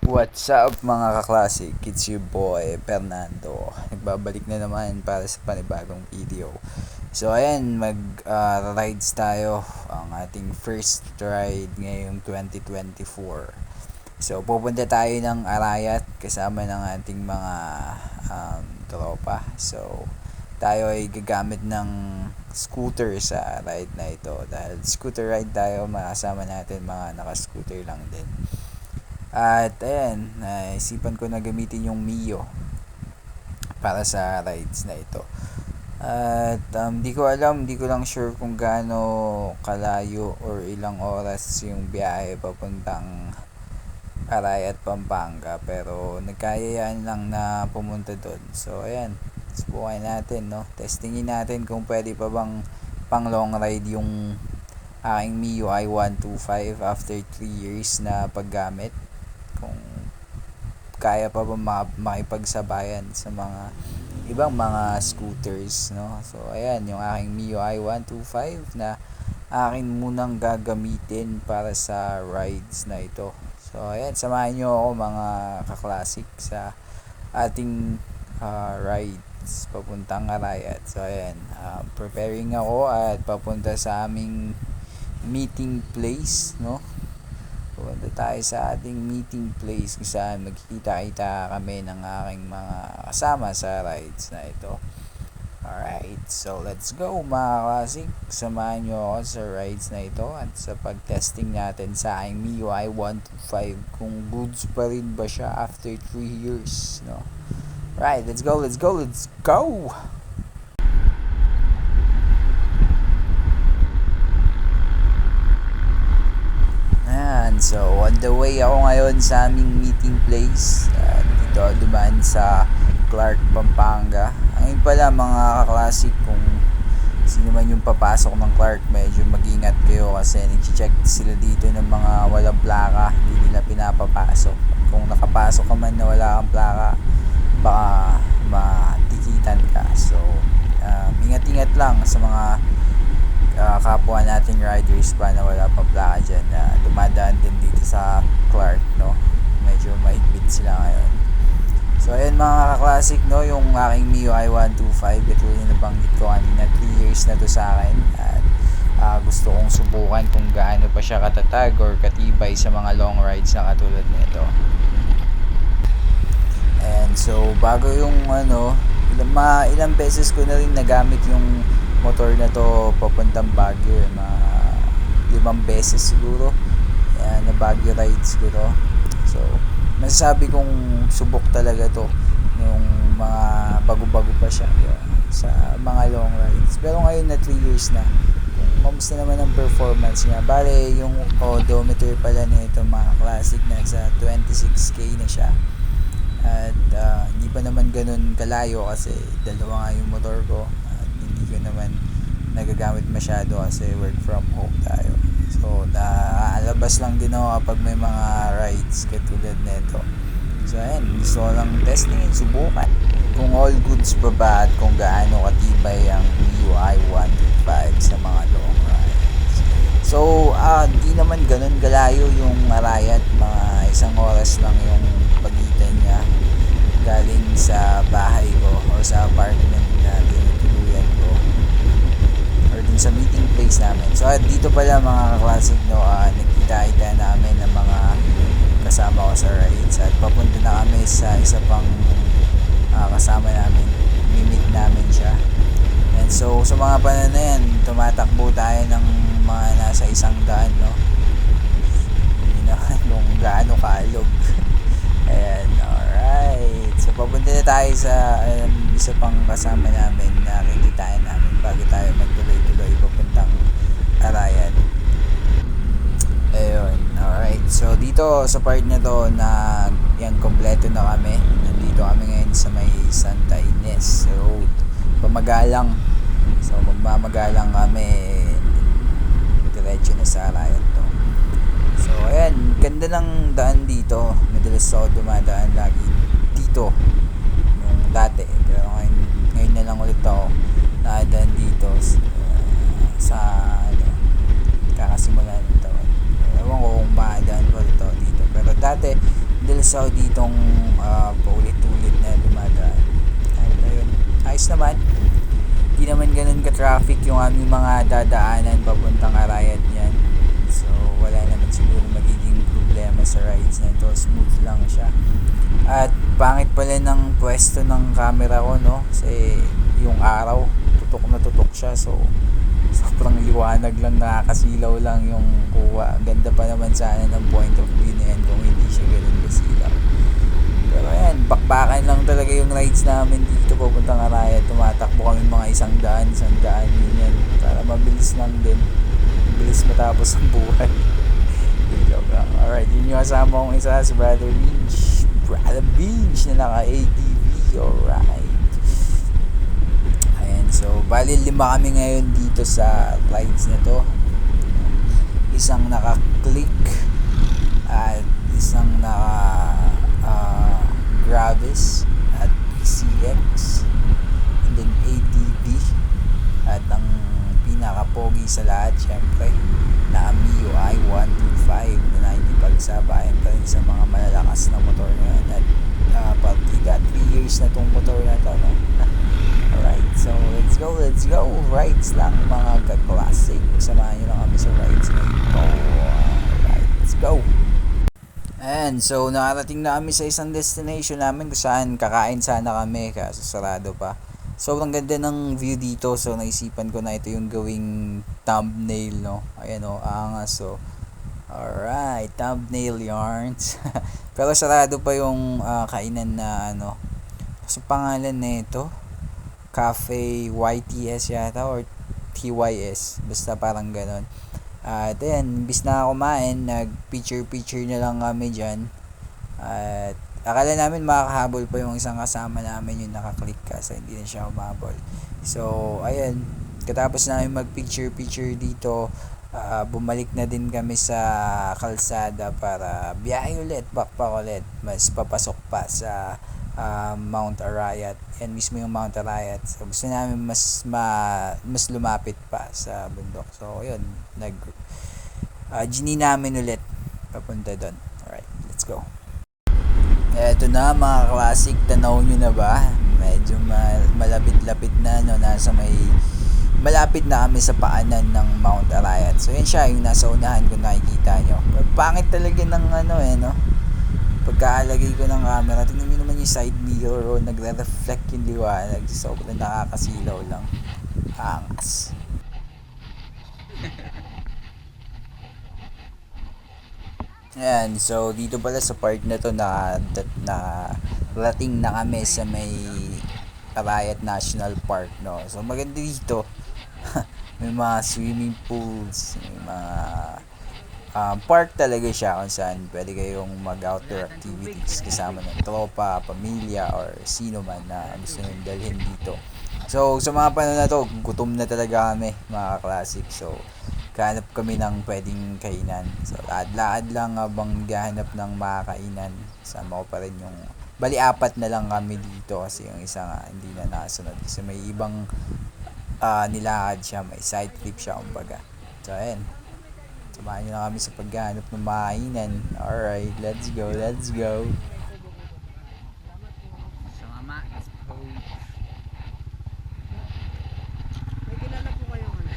What's up mga kaklasik? It's your boy Fernando. Nagbabalik na naman para sa panibagong video. So ayan, rides tayo. Ang ating first ride ngayong 2024. So pupunta tayo ng Arayat kasama ng ating mga tropa. So tayo ay gagamit ng scooter sa ride na ito. Dahil scooter ride tayo, makasama natin mga naka-scooter lang din. At ayan, naisipan ko na gamitin yung Mio para sa rides na ito. At di ko lang sure kung gaano kalayo or ilang oras yung biyahe papuntang Arayat, Pampanga. Pero nagkayayaan lang na pumunta doon. So ayan, subukan natin, no? Testingin natin kung pwede pa bang pang long ride yung aking Mio i125 after 3 years na paggamit. Kung kaya pa ba makipagsabayan sa mga ibang mga scooters, no? So ayan, yung aking Mio i125 na akin munang gagamitin para sa rides na ito. So ayan, samahan nyo ako mga kaklasik sa ating rides papuntang Arayat. So ayan, preparing ako at papunta sa aming meeting place, no? Pupunta tayo sa ating meeting place kung saan magkikita-kita kami ng aking mga kasama sa rides na ito. Alright, so let's go mga klasik. Samahan nyo ako sa rides na ito at sa pag-testing natin sa aking Mio i125 kung goods pa rin ba siya after 3 years, no? Right, let's go! So on the way ako ngayon sa aming meeting place. Dito dumaan sa Clark, Pampanga. Ngayon pala mga kaklasik, kung sino man yung papasok ng Clark, medyo mag-ingat kayo kasi nag-check sila dito ng mga walang plaka. Hindi nila pinapapasok. Kung nakapasok ka man na wala kang plaka, baka matikitan ka. So ingat-ingat lang sa mga kapwa nating riders pa na wala pang plaka dyan na dumadaan din dito sa Clark, no? Medyo mahigpit sila ngayon. So ayun mga kaklasik, no, yung aking Mio i125, katulad na nabanggit ko kanina, 3 years na to sa akin at gusto kong subukan kung gaano pa siya katatag or katibay sa mga long rides na katulad nito. And so bago yung ilang beses ko na rin nagamit yung motor na to papuntang Baguio, mga 5 beses siguro. Ayan, na Baguio rides ko to. So masasabi kong subok talaga to yung mga bago-bago pa siya, sa mga long rides. Pero ngayon na 3 years na, kamusta naman ang performance niya? Bale yung odometer pala nito mga classic, nasa 26k na siya. At hindi pa naman ganun kalayo kasi dalawa nga yung motor ko. Hindi ko naman nagagamit masyado kasi work from home tayo. So naalabas lang din ako kapag may mga rides katulad nito. So ayan, gusto ko lang testingin, subukan kung all goods ba at kung gaano katibay ang Mio i125 sa mga long rides. So di naman ganun kalayo yung Arayat, mga 1 oras lang yung pagitan niya galing sa bahay ko o sa apartment na tinutuluyan ko or dun sa meeting place namin. So dito pala mga kaklasik, no, nagkita-kita namin ng mga kasama ko sa rides at papunta na kami sa isa pang kasama namin. Mimit namin siya. And so sa mga panahon na yan, tumatakbo tayo ng mga nasa 100, no? Hindi naman kung gaano kaalog. Ayan, alright. So papunta na tayo sa isa pang kasama namin na kikitain namin bago tayo magtuloy-tuloy papuntang Arayat. Ayun, alright. So dito sa part na to na yan, kompleto na kami. Nandito kami ngayon sa may Santa Ines Road, Pamagalang. So magmamagalang kami, diretso na sa Arayat to. So ayan, ganda ng daan dito. Madalas ako dumadaan lagi dito nung dati, pero ngayon na lang ulit ako nakadaan dito sa kakasimula nito. Ewan ko kung makadaan ko dito. Pero dati, madalas beses ako ditong paulit-ulit na dumadaan. At ayun, ayos naman. Di naman ganun ka-traffic yung aming mga dadaanan papuntang Arayat yan. So, wala naman siguro magiging problema sa rides na ito. Smooth lang siya. At pangit pala ng pwesto ng camera ko, no? Kasi yung araw, tutok na tutok siya. So, sobrang liwanag lang, nakakasilaw lang yung kuha. Ganda pa naman sana ng point of view na yan kung hindi siya ganun kasilaw. Pero ayan, bakbakan lang talaga yung rides namin dito papuntang Arayat. Tumatakbo kami mga 100, 100 yun yan. Para mabilis lang din. Mabilis matapos ang buhay. Joke lang. Alright, yun yung kasama kong isa, si Brother Beach. Brother Beach na naka-ATV. Alright. Ayan, so bali 5 kami ngayon dito sa rides na to. Isang naka-click at isang Gravis at PCX and then ATV at ang pinaka-pogi sa lahat syempre na MIUI 125 na nakikipagsabayan pa rin sa mga malalakas na motor ngayon at partiga 3 years na tong motor na to, no? Alright, so let's go rides lang mga ka-classic, samahan nyo lang kami sa rides na ito. Alright, let's go. And so nakarating na kami sa isang destination namin kung saan kakain sana kami kaso sarado pa. Sobrang ganda ng view dito, so naisipan ko na ito yung gawing thumbnail, no? Ayan o, angas o. Alright, thumbnail yarns. Pero sarado pa yung kainan na ano. Kasi pangalan na ito, Cafe YTS yata or TYS. Basta parang ganon. At ayan, imbis na kumain, nag-picture na lang kami dyan. At akala namin makakahabol pa yung isang kasama namin yung nakaklik kasi hindi na siya humabol. So, ayan, katapos namin mag-picture dito, bumalik na din kami sa kalsada para biyahe ulit, backpack ulit. Mas papasok pa sa Mount Arayat. Yan mismo yung Mount Arayat. So, gusto namin mas lumapit pa sa bundok. So, yun, gini namin ulit papunta doon. Alright, let's go. Eto na mga classic, tanaw nyo na ba? Medyo malapit-lapit na, no? Malapit na kami sa paanan ng Mount Arayat. So, yan siya, yung nasa unahan kung nakikita nyo. Pangit talaga ng no? Pagkaalagay ko ng camera, tingnan nyo naman yung side mirror, nagre-reflect yung liwanag. Sobrang nakakasilaw lang. Angas. Ayan, so dito pala sa part na to na rating na kami sa may Arayat National Park, no? So maganda dito. May mga swimming pools, may mga park talaga siya kung saan pwede kayong mag-outdoor activities kasama ng tropa, pamilya, or sino man na gusto nyo dalhin dito. So, sa mga panahon na to, gutom na talaga kami, mga classic. So, kahanap kami ng pwedeng kainan. So, lakad lang habang gahanap ng makakainan. Sama ko pa rin yung, bali 4 na lang kami dito kasi yung isa nga hindi na nakasunod. Kasi may ibang nilakad siya, may side trip siya kumbaga. So, ayan. Samahan nyo na kami sa paghahanap ng makakainan. Alright, let's go. Sama, let's go. May kilala po kayo man.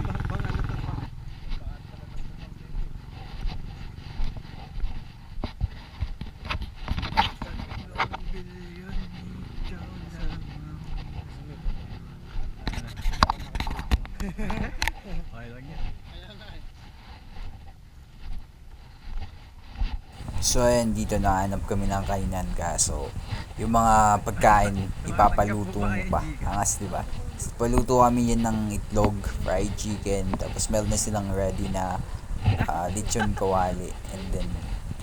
Bang ano to pa. Okay lang yan. So, ayan, dito nahanap kami ng kainan kaso yung mga pagkain ipapaluto mo pa. Angas, diba? Paluto kami yan ng itlog, fried chicken, tapos meron na silang ready na lechon kawali, and then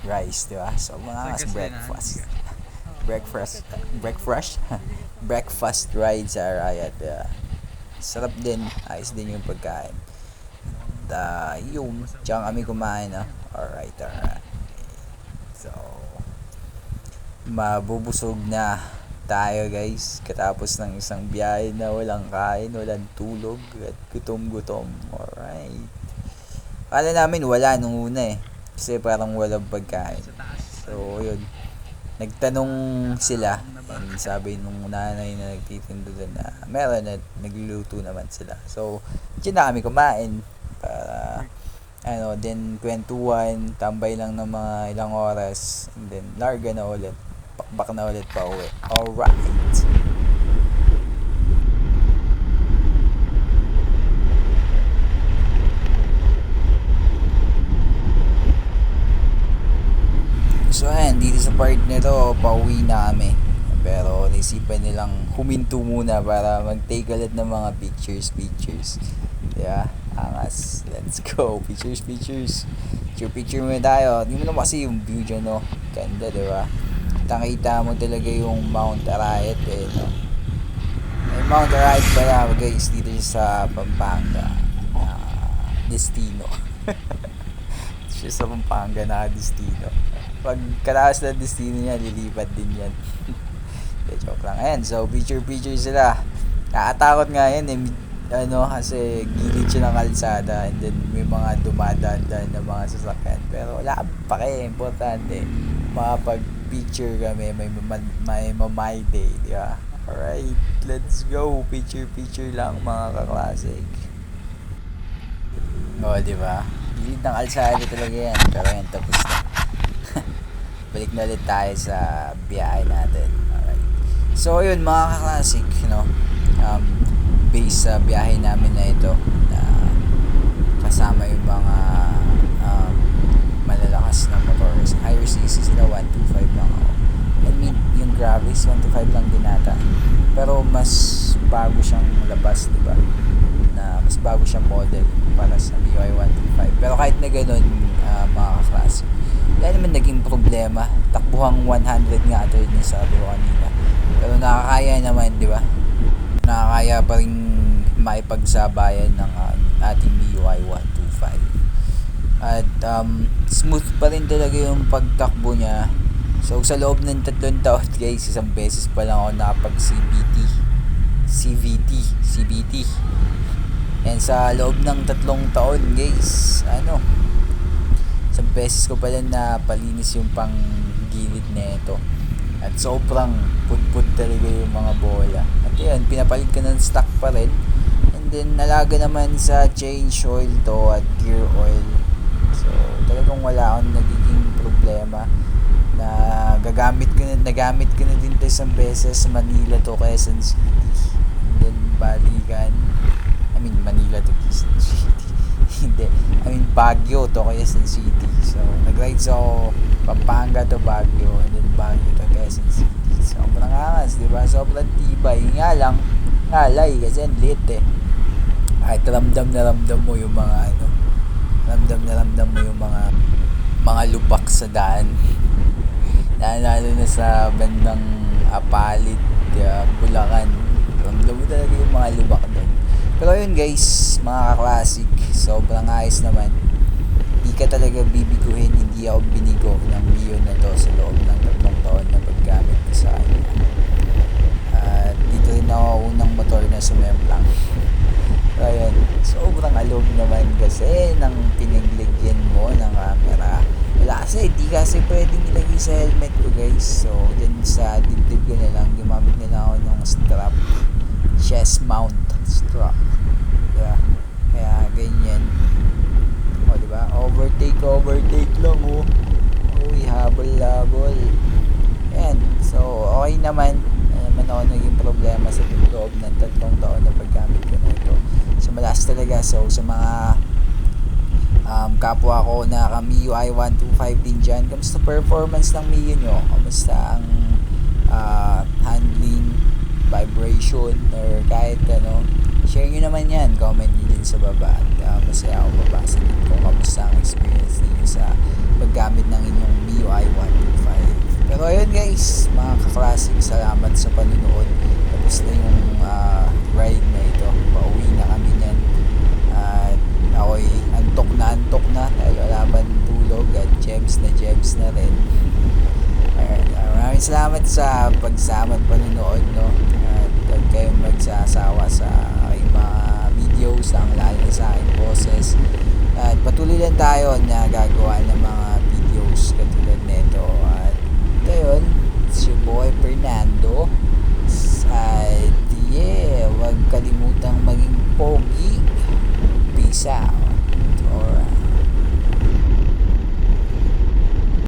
rice, diba? So, mga angas breakfast ride sa Arayat. Sarap din, ayos din yung pagkain. Yung tsaka kami kumain, no? Alright. So, mabubusog na tayo guys katapos ng isang biyahe na walang kain, walang tulog at gutom. Alright. Kala namin wala nung una eh. Kasi parang walang pagkain. Sa taas. So, yun. Nagtanong sila. And sabi nung nanay na nagtitinda doon na meron at nagluluto naman sila. So, dyan na kami kumain. Para, then kwentuhan, tambay lang ng mga ilang oras. And then, larga na ulit. Pakbak na ulit pa uwi. Alright. So ayan, dito sa part nito, pauwi na kami. Pero naisipan nilang huminto muna para mag-take ulit ng mga pictures. Yeah, angas. Let's go. Picture. Picture muna tayo. Hindi mo naman kasi yung view dyan, no? Ganda, di ba? Kita mo talaga yung Mount Arayat, no? May Mount Arayat pala, guys, dito siya sa Pampanga. Destino. Siya sa Pampanga na destino. Pag kataas na destino niya, lilipat din yan. Joke lang. Ayan, so picture sila. Nakatakot nga yan kasi gilid siya ng kalsada and then may mga dumadaan na mga sasakyan. Pero wala pa kayo, importante. Makapag-picture kami, may mamay day, di ba? Alright, let's go. Picture lang mga kaklasik. Di ba? Gilid ng kalsada talaga yan. Pero yan, tapos na. Balik na ulit tayo sa biyahe natin. Alright. So, yun mga kaklasik, based sa biyahe namin na ito, na kasama yung mga malalakas na motors. Higher CC sila, 125 lang ako. I mean, yung Gravis, 125 lang din ata. Pero mas bago siyang labas, diba? Na mas bago siyang model para sa MIUI 125. Pero kahit na ganun, mga kaklasik, wala naman naging problema. Takbuhang 100 nga ito yung sabi ko kanina. Pero nakakaya naman, di ba? Nakakaya pa rin maipagsabayan ng ating MIUI 125. At smooth pa rin talaga yung pagtakbo niya. So sa loob ng 3 taon guys, isang beses pa lang ako nakapag CVT. And sa loob ng 3 taon guys, isang beses ko pala na palinis yung pang gilid na ito. At sobrang pudpud talaga yung mga bola. At yun, pinapalit ko ng stock pa rin. And then nalaga naman sa change oil to at gear oil. So talagang wala akong nagiging problema. Nagamit ko na din to isang beses sa Manila to Quezon City. And then balikan. Manila to Quezon City. Hindi. Baguio to Quezon City. So, nag-rides ako Pampanga to Baguio and then Baguio to Quezon City. Sobrang angas, diba? Sobrang tibay. Nga lang, ngalay kasi ang lit Kahit ramdam mo yung mga ramdam mo yung mga lubak sa daan. Lalo na sa bandang Apalit, Bulacan. Ramdam mo talaga yung mga lubak doon. Pero yun guys, mga kaklasik, sobrang ayos naman. Hindi ka talaga bibiguhin, hindi ako binigo ng Mio na to sa loob ng 3 taon na paggamit ko sa kanya. At dito rin ako unang motor na sumemplang. So yun, sobrang alog naman kasi ng pinagligyan mo ng camera. Wala kasi, di kasi pwedeng ilagay sa helmet ko guys. So dyan sa dibdib ko na lang, gumamit na lang ako ng strap. Chest mount strap. Diba? Kaya ganyan. Diba? Overtake lang Uy, habol. Ayan. So, okay naman. Ako naging problema sa loob ng 3 taon na paggamit ko na ito. So, malas talaga. So, sa mga kapwa ko na MIUI 125 din dyan, kamusta performance ng MIUI nyo? Kamusta ang handling, vibration, or kahit share nyo naman yan, comment nyo din sa baba at masaya ako babasa din kung kamusta ang experience niyo sa paggamit ng inyong MIUI 125. Pero ayun guys, mga ka-classic, salamat sa panunood. Tapos na yung ride na ito, pauwi na kami niyan at ako'y antok na dahil wala pang tulog at gems na rin. Maraming salamat sa pagsama at panunood at huwag kayong magsasawa sa aking mga videos, ang lalo sa aking boses, at patuloy lang tayo na gagawa ng mga videos katulad nito. At ayun, si boy Fernando. At yeah, huwag kalimutang maging pogi. Peace out.